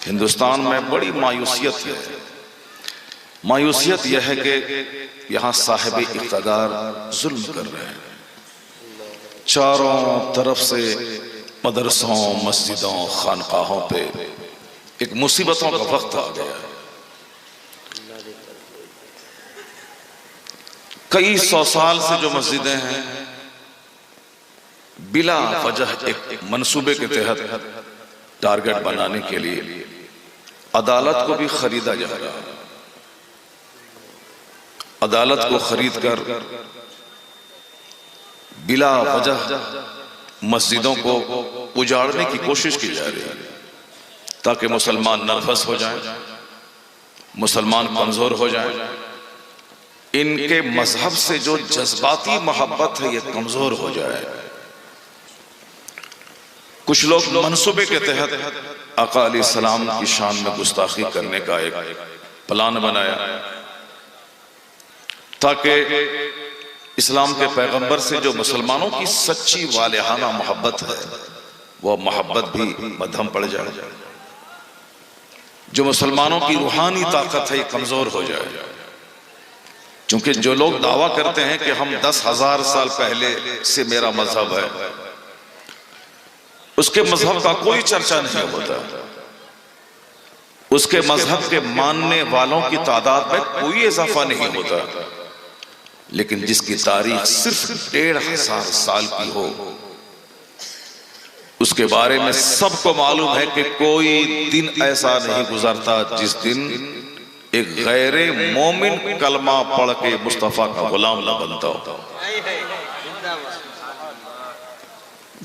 हिंदुस्तान में बड़ी मायूसियत है। मायूसियत यह है कि यहाँ साहिब इक़्तिदार जुल्म कर रहे हैं। चारों तरफ से मदरसों, मस्जिदों, खानकाहों पे एक मुसीबतों का वक्त आ गया है। कई सौ साल से जो मस्जिदें हैं बिला वजह एक मंसूबे के तहत टारगेट बनाने के लिए अदालत को भी खरीदा जा रहा है। अदालत को खरीद कर बिला वजह मस्जिदों को उजाड़ने की कोशिश की जा रही है ताकि मुसलमान नर्वस हो जाएं, मुसलमान कमजोर हो जाएं। इनके मजहब से जो जज्बाती मोहब्बत है ये कमजोर हो जाए। कुछ लोग मंसूबे के तहत आका अलैहिस्सलाम की शान में गुस्ताखी करने का एक प्लान बनाया ताकि इस्लाम के पैगंबर से जो मुसलमानों की सच्ची वालिहाना मोहब्बत है वो मोहब्बत भी मध्यम पड़ जाए, जो मुसलमानों की रूहानी ताकत है ये कमजोर हो जाए। क्योंकि जो लोग दावा करते हैं कि हम 10,000 साल पहले से मेरा मजहब है, उसके मजहब का कोई चर्चा नहीं होता, उसके मजहब के मानने वालों की तादाद में कोई इजाफा नहीं होता। लेकिन जिसकी तारीख सिर्फ 1,500 साल की हो उसके बारे में सबको मालूम है कि कोई दिन ऐसा नहीं गुजरता जिस दिन एक गैर मोमिन कलमा पढ़ के मुस्तफा का गुलाम न बनता हो।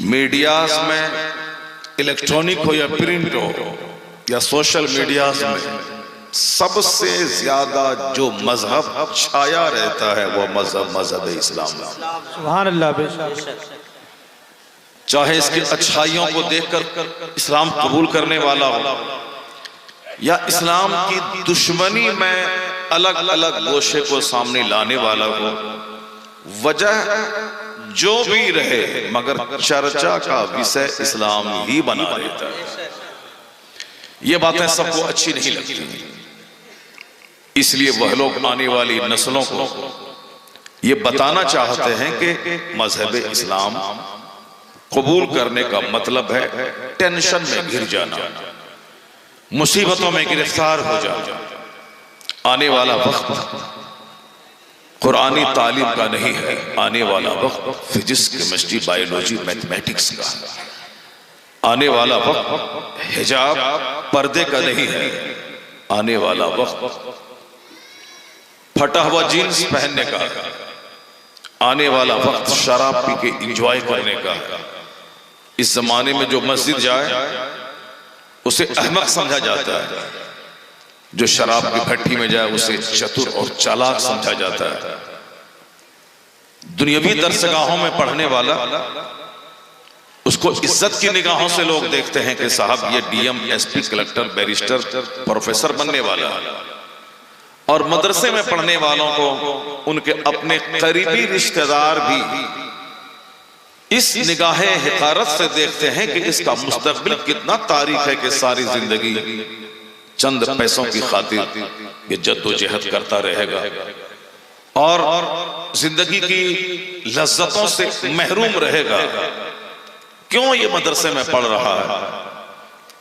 मीडियाज में, इलेक्ट्रॉनिक हो या प्रिंट हो या सोशल मीडियाज में, सबसे ज्यादा जो मजहब छाया रहता है वो मजहब इस्लाम। सुभान अल्लाह। बेशक चाहे इसकी अच्छाइयों को देखकर इस्लाम कबूल करने वाला हो या इस्लाम की दुश्मनी में अलग अलग गोशे को सामने लाने वाला हो, वजह जो भी रहे मगर चर्चा का विषय इस्लाम ही बना रहता है। ये बातें सबको अच्छी नहीं लगती, इसलिए वह लोग आने वाली नस्लों को ये बताना चाहते हैं कि मजहब इस्लाम कबूल करने का मतलब है टेंशन में घिर जाना, मुसीबतों में गिरफ्तार हो जाना। आने वाला वक्त कुरानी तालीम का नहीं है, आने वाला वक्त फिजिक्स, केमिस्ट्री, बायोलॉजी, मैथमेटिक्स का। आने वाला वक्त हिजाब, पर्दे का नहीं है, आने वाला वक्त फटा हुआ जीन्स पहनने का। आने वाला वक्त शराब पी के एंजॉय करने का। इस जमाने में जो मस्जिद जाए उसे अहमक समझा जाता है, जो शराब की भट्टी में जाए उसे चतुर और चालाक समझा जाता है। दुनियावी दरसगाहों में पढ़ने वाला उसको इज्जत की निगाहों से लोग देखते हैं कि साहब ये DM, SP, collector, barrister, professor बनने वाला है। और मदरसे में पढ़ने वालों को उनके अपने करीबी रिश्तेदार भी इस निगाहे हिकारत से देखते हैं कि इसका मुस्तकबिल कितना तारीख है कि सारी जिंदगी चंद पैसों की खातिर ये जद्दोजहद करता रहेगा और जिंदगी की लज्जतों से महरूम रहेगा। क्यों ये मदरसे में पढ़ रहा है,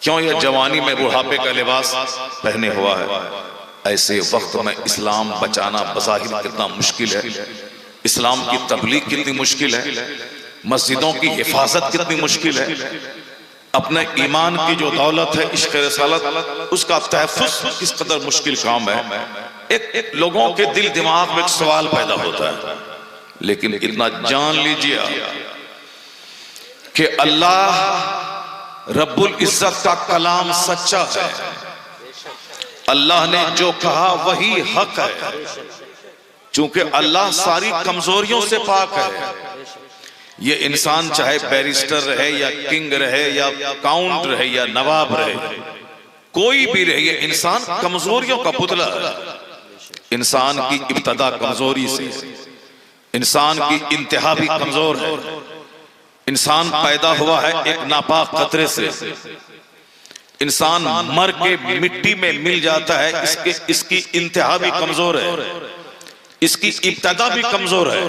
क्यों ये जवानी में बुढ़ापे का लिबास पहने हुआ है। ऐसे वक्त में इस्लाम बचाना बज़ाहिर कितना मुश्किल है, इस्लाम की तबलीग कितनी मुश्किल है, मस्जिदों की हिफाजत कितनी मुश्किल है, अपने ईमान की जो दौलत है इश्क़ रिसालत, उसका तहफ़्फ़ुज़ किस कदर मुश्किल काम है। एक लोगों के दिल दिमाग में एक सवाल पैदा होता है, लेकिन इतना जान लीजिए कि अल्लाह रब्बुल इज्जत का कलाम सच्चा है। अल्लाह ने जो कहा वही हक है, चूंकि अल्लाह सारी कमजोरियों से पाक है। ये इंसान चाहे बैरिस्टर रहे या किंग रहे या काउंट रहे या नवाब रहे, कोई भी रहे, ये इंसान कमजोरियों का पुतला है। इंसान की इब्तदा कमजोरी से, इंसान की इंतहा भी कमजोर है। इंसान पैदा हुआ है एक नापाक कतरे से, इंसान मर के मिट्टी में मिल जाता है, इसकी इंतहा भी कमजोर है, इसकी इब्तदा भी कमजोर है।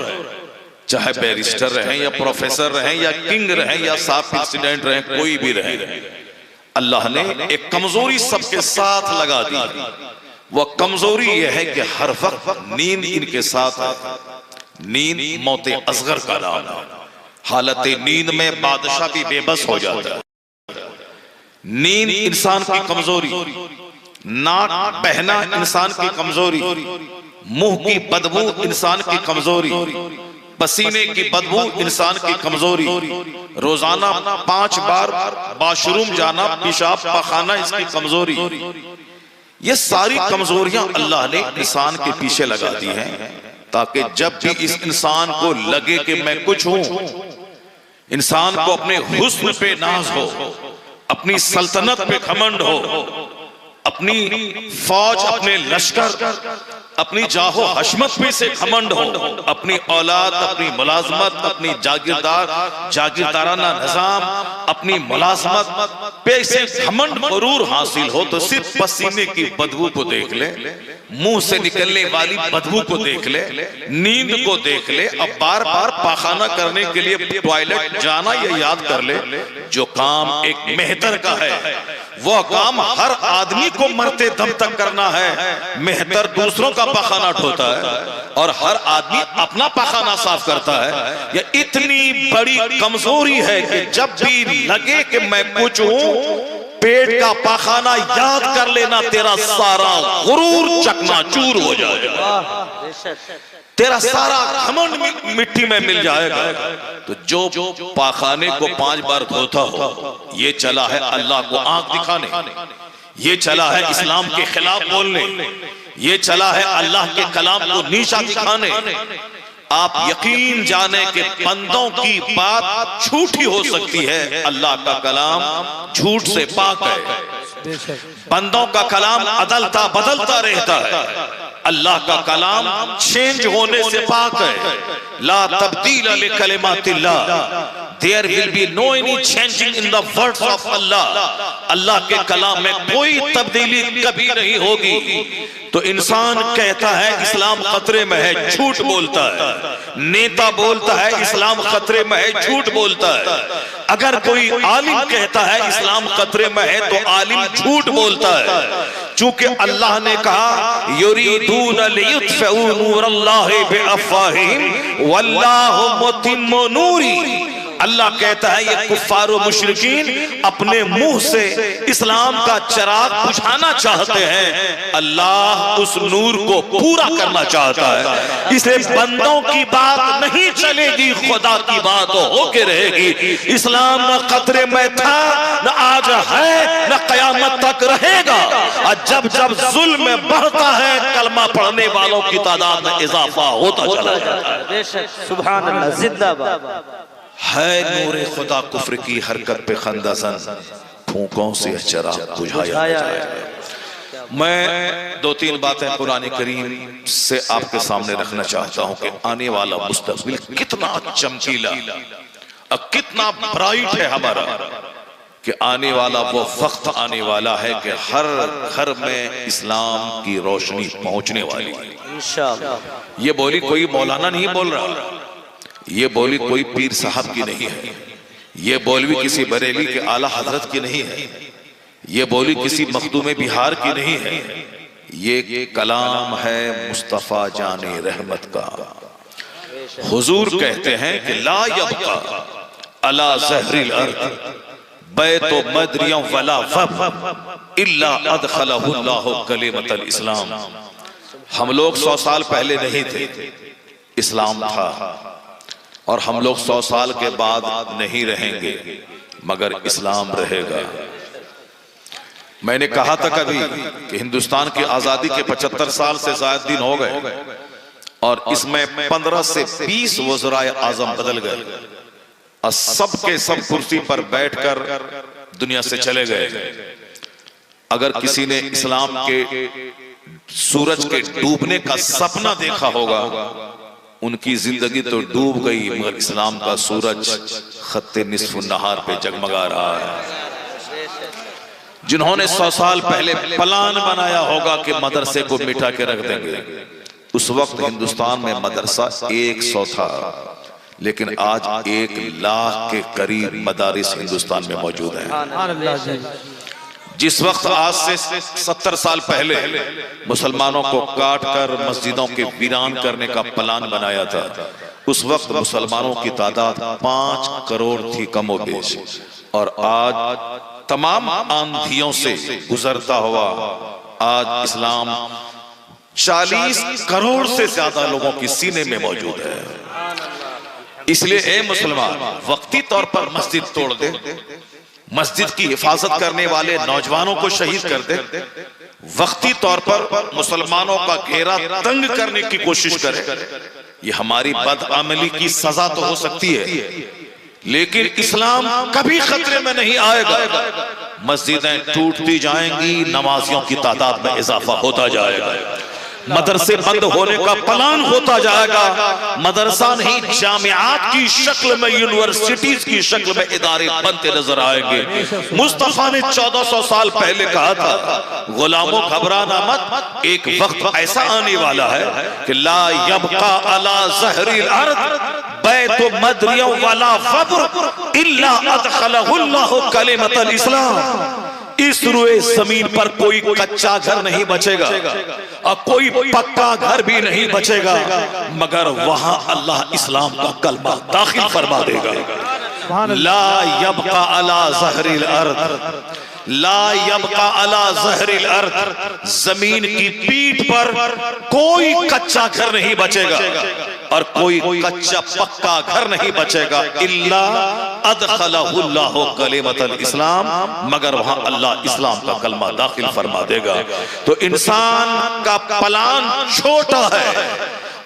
चाहे बैरिस्टर रहे या प्रोफेसर रहे या किंग रहे या साफ प्रेसिडेंट रहे, कोई भी रहे, अल्लाह ने एक कमजोरी सबके साथ लगा दी। वह कमजोरी यह है कि हर वक्त नींद इनके साथ है। नींद मौते असगर का नाम है। हालत नींद में बादशाह भी बेबस हो जाता है। नींद इंसान की कमजोरी, नाक बहना इंसान की कमजोरी, मुंह की बदबू इंसान की कमजोरी, पसीने की बदबू इंसान की कमजोरी, रोजाना 5 बार बाथरूम जाना, पेशाब पखाना इसकी कमजोरी। ये सारी कमजोरियां अल्लाह ने इंसान के पीछे लगा दी हैं, ताकि जब भी इस इंसान को लगे कि मैं कुछ हूं, इंसान को अपने हुस्न पे नाज हो, अपनी सल्तनत पे घमंड हो, अपनी फौज, अपने लश्कर, अपनी जाहो हशमत पे से घमंड हो, अपनी औलाद, अपनी मुलाजमत, अपनी जागीरदाराना निजाम, अपनी मुलाजमत पे से घमंड गरूर हासिल हो, तो सिर्फ पसीने की बदबू को देख ले, मुंह से निकलने वाली बदबू को देख ले, नींद को देख ले, अब बार बार पाखाना करने के लिए टॉयलेट जाना ये याद कर ले। जो काम एक मेहतर का है, वह काम हर आदमी को मरते दम तक करना है। मेहतर दूसरों का पाखाना ढोता है और हर आदमी अपना पाखाना साफ करता है। यह इतनी बड़ी कमजोरी है कि जब भी लगे कि मैं कुछ हूं, पेट का पाखाना याद कर लेना, तेरा सारा गुरूर चकनाचूर हो जाएगा, तेरा सारा घमंड मिट्टी में मिल जाएगा। तो जो पाखाने को 5 बार धोता हो, ये चला है अल्लाह को आंख दिखाने, ये चला है इस्लाम के खिलाफ बोलने, ये चला है अल्लाह के कलाम को नीचा दिखाने। आप यकीन जाने कि बंदों की बात झूठी हो सकती है, अल्लाह का कलाम झूठ से पाक है। बंदों का कलाम अदलता बदलता रहता है, अल्लाह का कलाम चेंज होने से पाक है। ला तब्दील लिकलिमातिल्लाह, there will be no any changing in the words of Allah. अल्लाह के कलाम में कोई तब्दीली कभी नहीं होगी। तो इंसान कहता है इस्लाम खतरे में है, झूठ बोलता है। नेता बोलता है इस्लाम खतरे में है, झूठ बोलता है। अगर कोई आलिम कहता है इस्लाम खतरे में है, तो आलिम झूठ बोलता है। चूंकि अल्लाह ने कहा युरीदून लियुत्फिउ नूरल्लाहि बिअफ़वाहिहिम वल्लाहु मुतिम्मु नूरी। अल्लाह कहता है ये कुफ्फार और मुशरिकीन अपने मुंह से इस्लाम का चिराग बुझाना चाहते हैं, अल्लाह उस नूर को पूरा करना चाहता है। इसलिए बंदों की बात नहीं चलेगी, खुदा की बात होके रहेगी। इस्लाम न खतरे में था, न आज है, न कयामत तक रहेगा। और जब जब जुल्म बढ़ता है, कलमा पढ़ने वालों की तादाद में इजाफा होता चला जाता है। सुभान अल्लाह, जिंदाबाद है नूरे खुदा कुफ्र की हरकत पे खंदासन, फूंकों से चिराग बुझाया जाए। मैं 2-3 बातें कुरान करीम से आपके सामने रखना चाहता हूं कि आने वाला मुस्तकबिल कितना चमकीला और कितना ब्राइट है हमारा, कि आने वाला वो वक्त आने वाला है कि हर घर में इस्लाम की रोशनी पहुंचने वाली है इंशाअल्लाह। ये बोली कोई मौलाना नहीं बोल रहा, ये बोली कोई पीर साहब की नहीं है, ये बोलवी किसी बरेली के आला हजरत की नहीं है, ये बोली किसी मखदूम बिहार की नहीं है, ये कलाम है मुस्तफा जाने रहमत का। हुजूर कहते हैं कि ला यबका अला ज़हरिल अर्द बैतो मदरियों वला वब इल्ला अदखलहु अल्लाहु कलिमतल इस्लाम। हम लोग 100 साल पहले नहीं थे, इस्लाम था, और हम लोग 100 साल के बाद नहीं रहेंगे, मगर इस्लाम रहेगा। मैंने कहा था कभी कि हिंदुस्तान की आजादी के 75 साल से ज्यादा दिन हो गए, और इसमें 15 से 20 वज़राए आज़म बदल गए, और सब के सब कुर्सी पर बैठकर दुनिया से चले गए। अगर किसी ने इस्लाम के सूरज के डूबने का सपना देखा होगा, उनकी जिंदगी तो डूब गई, मगर इस्लाम का सूरज खत्ते निस्फ नहार पे जगमगा रहा है। जिन्होंने 100 साल पहले प्लान बनाया होगा कि मदरसे को मिटा के रख देंगे। उस वक्त हिंदुस्तान में मदरसा 100 था, लेकिन आज 1 लाख के करीब मदारिस हिंदुस्तान में मौजूद हैं। जिस वक्त आज से 70 साल पहले मुसलमानों को काट कर मस्जिदों के वीरान करने का प्लान बनाया था, उस वक्त मुसलमानों की तादाद 5 करोड़ थी कमोबेश, और आज तमाम आंधियों से गुजरता हुआ आज इस्लाम 40 करोड़ से ज्यादा लोगों की सीने में मौजूद है। इसलिए ए मुसलमान, वक्ती तौर पर मस्जिद तोड़ दे, मस्जिद की हिफाजत करने वाले नौजवानों को शहीद कर दे, वक्ती तौर पर मुसलमानों का घेरा तंग करने की कोशिश करे, ये हमारी बदअमली की सजा तो हो सकती है, लेकिन इस्लाम कभी खतरे में नहीं आएगा। मस्जिदें टूटती जाएंगी, नमाजियों की तादाद में इजाफा होता जाएगा, मदरसे बंद होने का प्लान होता जाएगा। मदरसा नहीं, जामियात की शक्ल में, यूनिवर्सिटीज की शक्ल में इदारे बनते नजर आएंगे। मुस्तफा ने 1400 साल पहले कहा था, गुलामों घबराना मत, एक वक्त ऐसा आने वाला है कि ला यबका अला ज़हरिल अर्द बैतु मदरियों वला फब्र इल्ला अदखलहुल्लाहु कलिमतल इस्लाम। इस रुए जमीन पर कोई कच्चा घर नहीं बचेगा और कोई पक्का घर भी नहीं बचेगा, मगर वहां अल्लाह इस्लाम का कलमा दाखिल फरमा देगा। ला यबका अला ज़हरिल अर्द, ला यबका अला ज़हरिल अर्द, जमीन की पीठ पर कोई कच्चा घर नहीं बचेगा और कोई कच्चा पक्का घर नहीं बचेगा, इल्ला अदखलहुल्लाहु कलिमतल इस्लाम, मगर वहां अल्लाह इस्लाम का कलमा दाखिल फरमा देगा। तो इंसान का प्लान छोटा है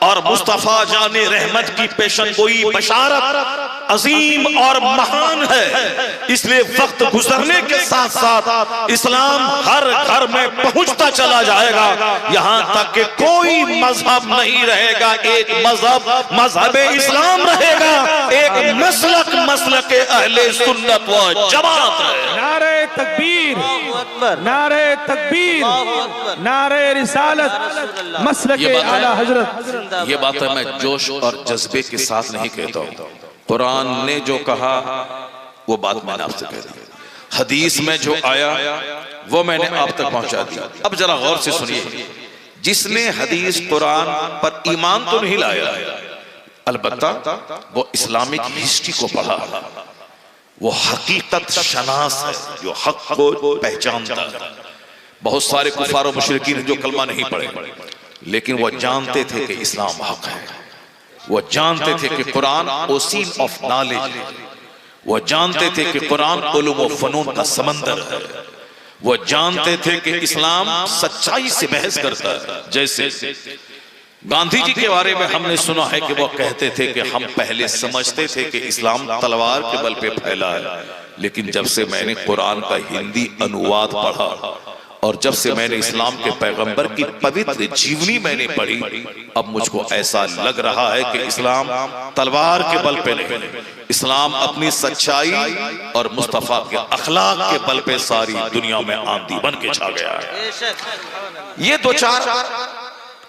और मुस्तफा जाने रहमत की पेशनगोई बशारत अजीम और महान है। इसलिए वक्त गुजरने के साथ साथ इस्लाम हर घर में पहुंचता चला जाएगा, यहां तक कि कोई मजहब नहीं रहेगा, एक मजहब मजहब इस्लाम रहेगा, एक मसलक मसलक अहले सुन्नत व जमात है। नारे तकबीर, नारे तकबीर, नारे रिसालत, मसलक आला हजरत। ये बात है, मैं जोश और जज्बे के साथ नहीं कहता हूं। कुरान ने जो कहा वो बात मैंने आपसे कह दी, हदीस में जो आया वो मैंने आप तक पहुंचा दिया। अब जरा गौर से सुनिए, जिसने हदीस कुरान पर ईमान तो नहीं लाया, अलबत्ता वो इस्लामिक हिस्ट्री को पढ़ा, वो हकीकत शनास है, जो हक को पहचानता है। बहुत सारे कुफार और मुशरिकीन जो कलमा नहीं पढ़े, लेकिन वो जानते थे कि इस्लाम हक है, वो जानते थे कि कुरान ओसीन ऑफ नॉलेज है, वो जानते थे कि कुरान उलूम व फनून का समंदर है, वो जानते थे कि इस्लाम सच्चाई से बहस करता है। जैसे गांधी जी के बारे में हमने सुना है कि वो कहते थे कि हम पहले समझते थे कि इस्लाम तलवार के बल पे फैला है, लेकिन जब से मैंने कुरान का हिंदी अनुवाद पढ़ा और जब से मैंने इस्लाम के पैगंबर की पवित्र जीवनी मैंने पढ़ी, अब मुझको ऐसा लग रहा है कि इस्लाम तलवार के बल पे नहीं, इस्लाम अपनी सच्चाई और मुस्तफा के अखलाक के बल पे सारी दुनिया में आंधी बन के छा गया है। ये 2-4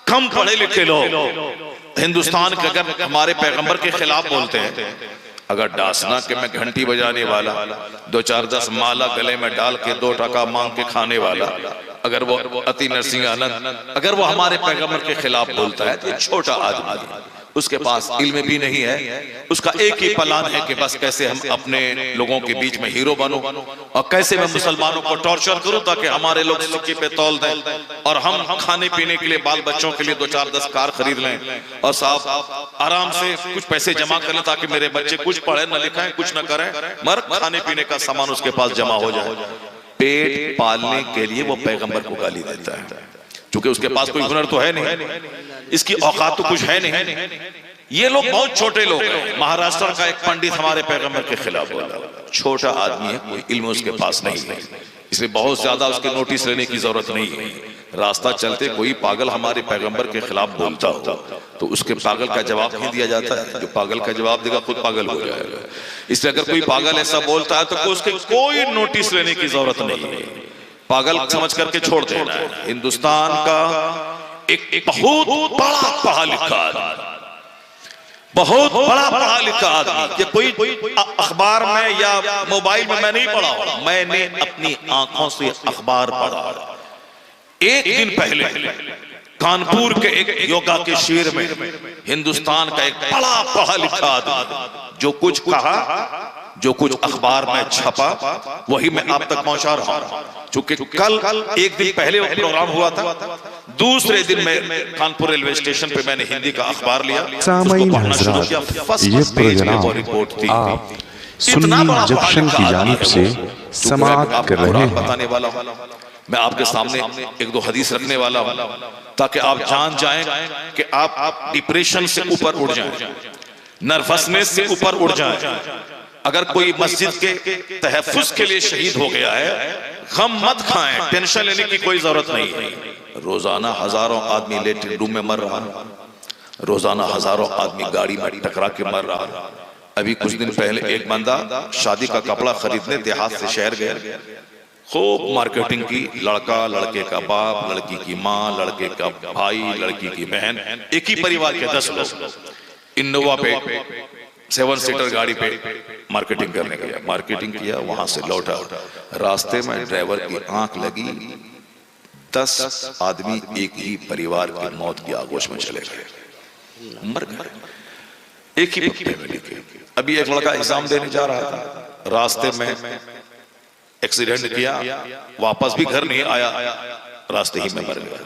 कम पढ़े लिखे लोग हिंदुस्तान के अगर हमारे पैगंबर के खिलाफ बोलते हैं, अगर डासना के मैं घंटी बजाने वाला, 2-4-10 माला गले में डाल के 2 टका मांग के खाने वाला, अगर वो अति नरसिंह आनंद अगर वो हमारे पैगंबर के खिलाफ बोलता है, तो ये छोटा आदमी, उसके पास इल्म भी नहीं है, उसका एक ही प्लान है कि बस कैसे हम अपने लोगों के बीच में हीरो बनूं और कैसे मैं मुसलमानों को टॉर्चर करूं ताकि हमारे लोग सिक्के पे तौल दें और हम खाने पीने के लिए बाल बच्चों के लिए 2-4-10 कार खरीद लें और साहब आराम से कुछ पैसे जमा कर लें ताकि मेरे बच्चे कुछ पढ़े न लिखाएं, कुछ न करें, मगर खाने पीने का सामान उसके पास जमा हो जाए। पेट पालने के लिए वो पैगंबर को गाली देता है, क्योंकि उसके पास कोई हुनर तो है नहीं, इसकी औकात तो कुछ है नहीं। ये लोग बहुत छोटे लोग हैं। महाराष्ट्र का एक पंडित हमारे पैगंबर के खिलाफ बोला, छोटा आदमी है, कोई इल्म उसके पास नहीं है, इसलिए बहुत ज्यादा उसके नोटिस लेने की जरूरत नहीं है। रास्ता चलते कोई पागल हमारे पैगंबर के खिलाफ बोलता हो तो उसके पागल का जवाब नहीं दिया जाता है, जो पागल का जवाब देगा खुद पागल हो जाएगा। इसलिए अगर कोई पागल ऐसा बोलता है तो उसके कोई नोटिस लेने की जरूरत नहीं है। पागल समझ करके छोड़ देना है। हिंदुस्तान का एक बहुत बड़ा पढ़ा लिखा आदमी, बहुत बड़ा पढ़ा लिखा आदमी, ये कोई अखबार में या मोबाइल में मैं नहीं पढ़ा, मैंने अपनी आंखों से अखबार पढ़ा। एक दिन पहले कानपुर के एक योगा के शिविर में हिंदुस्तान का एक बड़ा पढ़ा लिखा आदमी जो कुछ कहा, जो कुछ अखबार में छपा, वही मैं आप तक पहुंचा रहा हूं। चूंकि कल एक दिन पहले वो प्रोग्राम हुआ था, दूसरे दिन मैं कानपुर रेलवे स्टेशन पे मैंने हिंदी का अखबार लिया, उसको पढ़ना शुरू किया। फर्स्ट पेज में वो रिपोर्ट थी। सुन्नी जंक्शन की जानिब से समाअत कर रहे हैं। बताने वाला हूं मैं आपके सामने, एक दो हदीस रखने वाला हूं ताकि आप जान जाएं कि आप डिप्रेशन से ऊपर उड़ जाएं, नर्वसनेस से ऊपर उड़ जाएं। अगर कोई मस्जिद के तहफ्फुज के लिए शहीद हो गया है, गम मत खाएं, टेंशन लेने की कोई जरूरत नहीं है। रोजाना हजारों आदमी लेटरिन रूम में मर रहा है, रोजाना हजारों आदमी गाड़ी में टकरा के मर रहा है। अभी कुछ दिन पहले एक बंदा शादी का कपड़ा खरीदने देहात से शहर गया, खूब मार्केटिंग की, लड़का, लड़के का बाप, लड़की की माँ, लड़के का भाई, लड़की की बहन, एक ही परिवार के 10 लोग इनोवा पे 7 सीटर गाड़ी पे मार्केटिंग करने गया। मार्केटिंग किया, वहां से लौटा, रास्ते में ड्राइवर की आंख लगी, 10 आदमी एक ही परिवार की मौत की आगोश में चले गए, मर गए, एक ही पत्ते में लिखे। अभी एक लड़का एग्जाम देने जा रहा था, रास्ते में एक्सीडेंट किया, वापस भी घर नहीं आया, रास्ते ही में मर गया।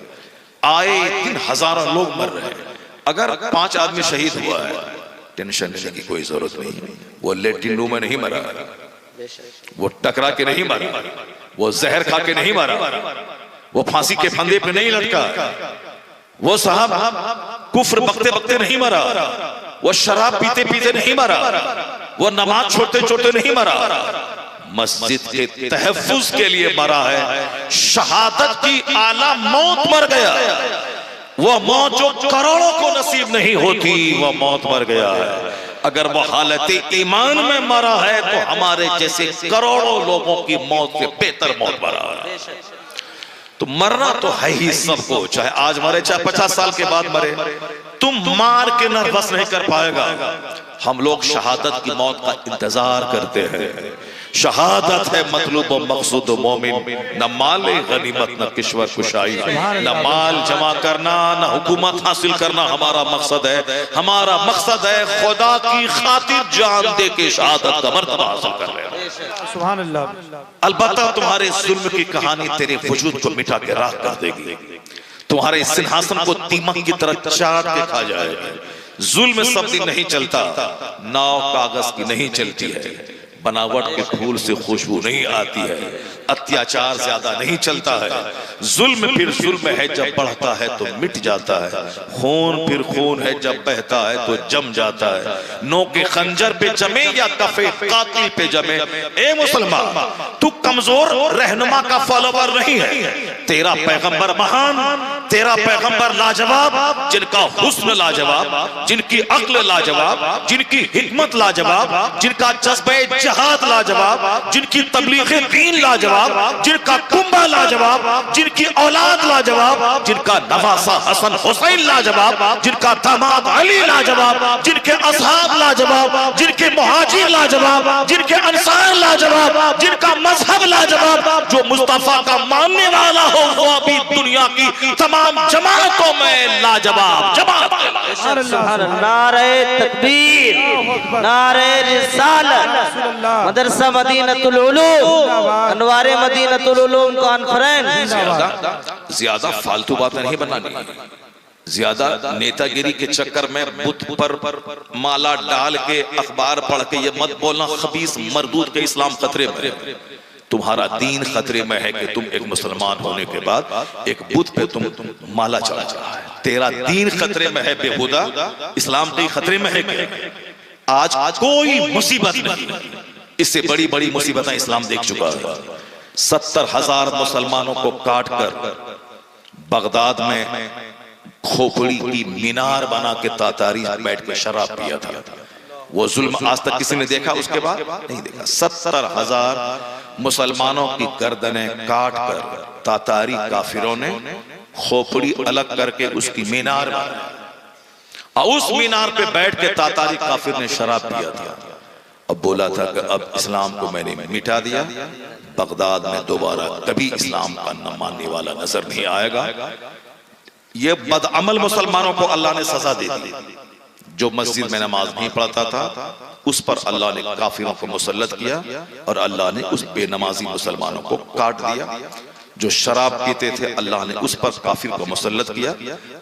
आए दिन हजारों लोग मर रहे हैं। अगर 5 आदमी शहीद हुआ है, टेंशन लेने की कोई जरूरत नहीं। वो लेटरिन रूम में नहीं मरा, वो टकरा के नहीं मरा, वो जहर खा के नहीं मरा, वो फांसी के फंदे पे नहीं लटका, वो साहब कुफ्र बकते बकते नहीं मरा, वो शराब पीते पीते नहीं मरा, वो नमाज छोड़ते छोड़ते नहीं मरा, मस्जिद के तहफ्फुज के लिए मरा है। शहादत की आला मौत मर गया, वो मौत जो करोड़ों को नसीब नहीं होती, वो मौत मर गया है। अगर वो हालत ईमान में मरा है तो हमारे जैसे करोड़ों लोगों की मौत से बेहतर मौत मरा है। तो मरना तो है ही सबको, चाहे आज मरे चाहे 50 साल के बाद मरे, तुम मार के नर्वस नहीं कर पाएगा। हम लोग शहादत की मौत का इंतजार करते हैं। शहादत है मतलूब व मकसूद मोमिन, न माल गनीमत न किश्वर कुशाई, न माल जमा करना न हुकूमत हासिल करना हमारा मकसद है। हमारा मकसद है खुदा की खातिर जान दे के शहादत का मर्तबा हासिल कर रहे हैं। सुभान अल्लाह। अलबत्ता तुम्हारे जुल्म की कहानी तेरे वजूद को मिटा के राख कर देगी, तुम्हारे सिंहासन को दीमक की तरह चाट के खा जाएगी। जुल्म सब दिन नहीं चलता, नाव कागज की नहीं चलती है, बनावट के फूल से खुशबू नहीं आती है, अत्याचार ज्यादा नहीं चलता है। जुल्म फिर जुल्म है जब बढ़ता है तो मिट जाता है, खून फिर खून है जब बहता है तो जम जाता है। नोके खंजर पे जमे या कफे कातिल पे जमे। ए मुसलमान, तू कमजोर रहनुमा का फॉलोवर नहीं है, तेरा पैगंबर महान, तेरा पैगंबर लाजवाब, जिनका हुस्न लाजवाब, जिनकी अक्ल लाजवाब, जिनकी हिकमत लाजवाब, जिनका जज्बे जहाद लाजवाब, जिनकी तबलीगे दीन लाजवाब, जिनका कुंभा लाजवाब, जिनकी औलाद लाजवाब, जिनका नवासा हसन हुसैन लाजवाब, जिनका दामाद अली लाजवाब, जिनके असहाब लाजवाब, जिनके मुहाजिर लाजवाब, जिनके अंसार लाजवाब, जिनका मजहब लाजवाब। जो मुस्तफा का मानने वाला हो वो अभी दुनिया की तमाम जमातों में लाजवाब जमात। नारे तकबीर, नारे रिसालत, मदरसा मदीनतुल उलूम, अनवारे मदीनतुल उलूम कॉन्फ्रेंस। ज्यादा फालतू बातें नहीं बनानी, ज्यादा नेतागिरी के चक्कर में बुत पर माला डाल के अखबार पढ़ के ये मत बोलना खबीस मरदूद के इस्लाम खतरे में। तुम्हारा दीन खतरे में है कि तुम एक मुसलमान होने के बाद एक बुत पे तुम माला चढ़ा रहा है, तेरा दीन खतरे में है बेहुदा, इस्लाम के खतरे में है। आज कोई मुसीबत नहीं, इससे बड़ी बड़ी मुसीबतें इस्लाम देख चुका है। 70,000 मुसलमानों को काट कर बगदाद में खोपड़ी की मीनार बना के तातारी बैठ के शराब पिया था। वो जुल्म आज तक किसी ने देखा? उसके बाद नहीं देखा। 70,000 मुसलमानों की गर्दनें काट कर तातारी काफिरों ने खोपड़ी अलग करके उसकी मीनार बनाई और उस मीनार पे बैठ के तातारी काफिर ने शराब पिया था। अब बोला था कि अब इस्लाम को मैंने मिटा दिया, बगदाद में दोबारा कभी इस्लाम का न मानने वाला नजर नहीं आएगा। ये बदअमल मुसलमानों को अल्लाह ने सजा दे दी। जो मस्जिद में नमाज नहीं पढ़ता था उस पर अल्लाह ने काफिरों को मुसल्लत किया और अल्लाह ने उस बेनमाजी मुसलमानों को काट दिया। जो शराब पीते थे अल्लाह ने उस पर काफिर को मुसल्लत किया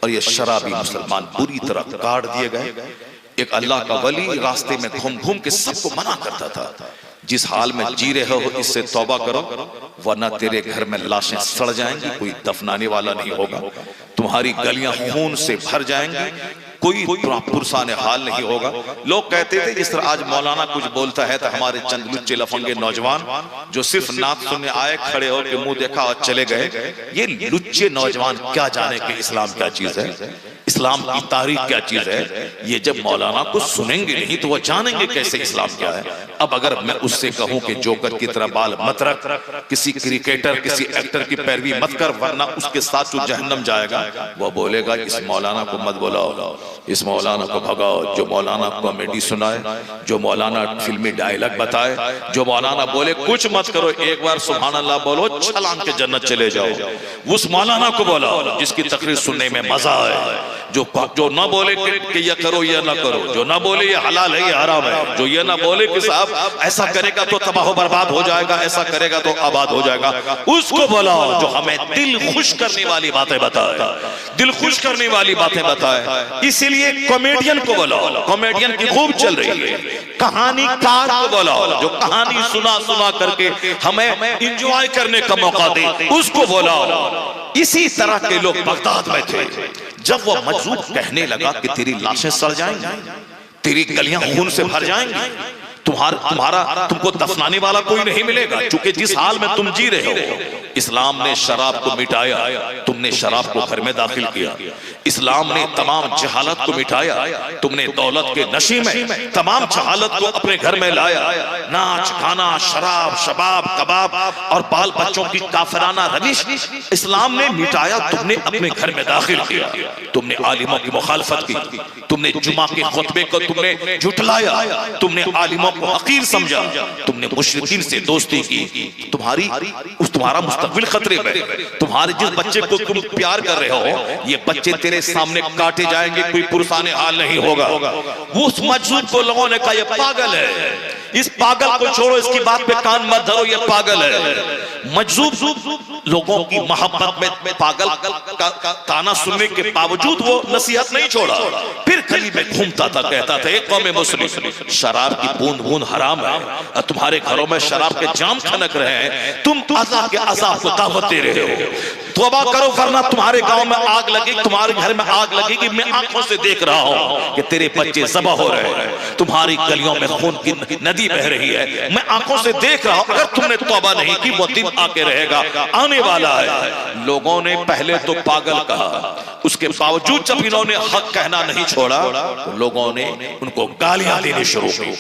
और ये शराबी मुसलमान बुरी तरह काट दिए गए। एक अल्लाह का वली रास्ते में घूम घूम के सबको मना करता था, जिस हाल में जी रहे हो इससे तौबा करो वरना तेरे घर में लाशें सड़ जाएंगी, कोई दफनाने वाला नहीं होगा, तुम्हारी गलियां खून से भर जाएंगी, कोई पुरसाने हाल नहीं होगा। लोग कहते थे जिस तरह आज मौलाना कुछ बोलता है तो हमारे चंद लुच्चे लफंगे नौजवान जो सिर्फ नात सुनने आए, खड़े होकर मुंह देखा और चले गए, ये लुच्चे नौजवान क्या जाने कि इस्लाम क्या चीज है, इस्लाम की तारीख क्या चीज है। ये जब मौलाना को सुनेंगे नहीं तो वो जानेंगे कैसे इस्लाम क्या है। अब अगर मैं उससे कहूं कि जोकर की तरह बाल मत रख, किसी क्रिकेटर किसी एक्टर की पैरवी मत कर वरना उसके साथ तू जहन्नम जाएगा, वो बोलेगा इस मौलाना को मत बुलाओ, इस मौलाना को भगाओ। जो मौलाना कॉमेडी सुनाए, जो मौलाना फिल्मी डायलॉग बताए, जो मौलाना बोले कुछ मत करो, एक बार सुभान अल्लाह बोलो छलांग के जन्नत चले जाओ, उस मौलाना को बोलाओ जिसकी तकरीर सुनने में मजा आए। जो ना बोले कि ये करो ये ना करो, जो ना बोले ये हलाल है ये हराम है, जो ये ना बोले कि साहब ऐसा करेगा तो तबाह बर्बाद हो जाएगा, ऐसा करेगा तो आबाद हो जाएगा, उसको बुलाओ जो हमें दिल खुश करने वाली बातें बताए, दिल खुश करने वाली बातें बताए। इसीलिए कॉमेडियन को बुलाओ, कॉमेडियन की खूब चल रही है, कहानीकार को बुलाओ जो कहानी सुना सुना करके हमें एंजॉय करने का मौका दे, उसको बुलाओ। इसी तरह के लोग बगदाद में थे। जब वो मजलूम कहने लगा कि तेरी लाशें सड़ जाएंगी, तेरी गलियां खून से भर जाएंगी, तुमको दफनाने वाला कोई नहीं मिलेगा, क्योंकि जिस हाल में तुम जी रहे हो इस्लाम ने शराब को मिटाया, तुमने शराब को घर में दाखिल किया। इस्लाम ने तमाम जहालत को मिटाया, तुमने दौलत के नशे में तमाम जहालत को अपने घर में लाया। नाच गाना शराब शबाब कबाब और बाल बच्चों की काफिराना रविश इस्लाम ने मिटाया, तुमने अपने घर में दाखिल किया। तुमने आलिमों की मुखालफत की, तुमने जुमा के खुतबे को तुमने झुठलाया, तुमने आलिमों को हकीर समझा, तुमने मुशरिकीन से दोस्ती की। तुम्हारा मुस्तकबिल खतरे में। तुम्हारे जिस बच्चे को तुम प्यार कर रहे हो ये बच्चे तेरे सामने काटे जाएंगे, कोई पुरसाने हाल नहीं होगा। वो उस मजलूम को लोगों ने कहा ये पागल है, इस पागल को छोड़ो, इसकी बात पे कान मत धरो, ये पागल है। मजलूम लोगों की मोहब्बत में पागल का ताना सुनने के बावजूद वो नसीहत नहीं छोड़ा, फिर गली में घूमता था, कहता था एक कौम मुस्लिम शराब की बूंद बूंद हराम है और तुम्हारे घरों में शराब के जाम खनक रहे हैं, तुम अल्लाह के अज़ाब को दावत दे रहे हो, तौबा करो वरना तुम्हारे गांव में आग लगेगी, तुम्हारे घर में आग लगेगी। मैं आंखों से देख रहा हूं कि तेरे बच्चे ज़बह हो रहे हैं, तुम्हारी गलियों में खून की नदी बह रही है, मैं आंखों से देख रहा हूं। अगर तुमने तौबा नहीं की वो दिन आके रहेगा, आने वाला है। लोगों ने पहले तो पागल कहा, उसके बावजूद जब इन्होंने हक कहना नहीं छोड़ा तो लोगों ने उनको गालियां देनी शुरू की।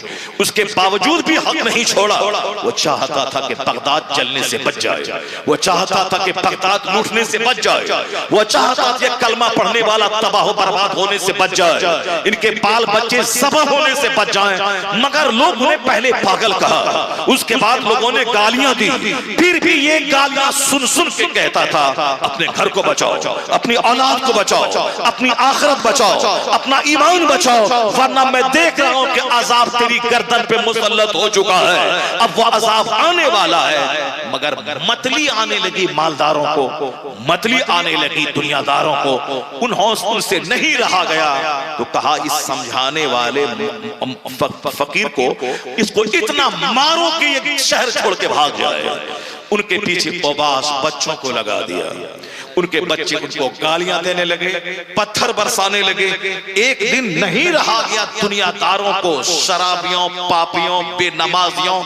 उसके बावजूद भी हक नहीं छोड़ा। वो चाहता था कि बगदाद जलने से बच जाए, वो चाहता था कि बगदाद लूटने से बच जाए, वो चाहता था कि कलमा पढ़ने वाला तबाह बर्बाद होने से बच जाए, इनके बाल बच्चे ज़बह होने से बच जाएं। मगर लोगों ने पहले पागल कहा, उसके बाद लोगों ने गालियां दी, फिर भी ये गालियां सुन सुन के कहता था अपने घर को बचाओ, अपनी औलाद को बचाओ, अपनी आखिरत बचाओ, अपना ईमान बचाओ, वरना मैं देख रहा हूं कि अजाब तेरी गर्दन पे मुसल्लत हो चुका है, अब वो अजाब आने वाला है। मगर मतली आने लगी मालदारों को, मतली आने लगी दुनियादारों को, उन हौसलों से नहीं रहा गया तो कहा इस समझाने वाले फकीर को इसको इतना मारो कि ये शहर छोड़ के भाग जाए। उनके पीछे पबास बच्चों को लगा दिया, उनके बच्चे उनको गालियां देने लगे, पत्थर बरसाने लगे। एक दिन नहीं रहा गया दुनियादारों को, शराबियों, पापियों, बेनमाजियों,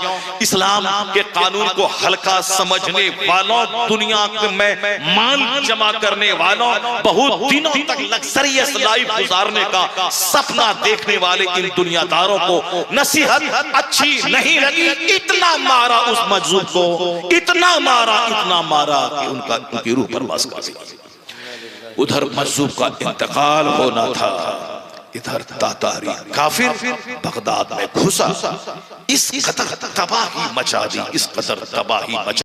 इस्लाम के कानून को हल्का समझने वालों, दुनिया में माल जमा करने वालों, बहुत दिनों तक लग्जरियस लाइफ गुजारने का सपना देखने वाले इन दुनियादारों को नसीहत अच्छी नहीं लगी। इतना मारा उस मजलूम को, इतना मारा कि उनकी रूह परवास कर गई। उधर मजलूम का इंतकाल होना था, इधर तातारी काफिर बगदाद में घुसा। इस कदर तबाही मचा दी, इस कदर तबाही मचा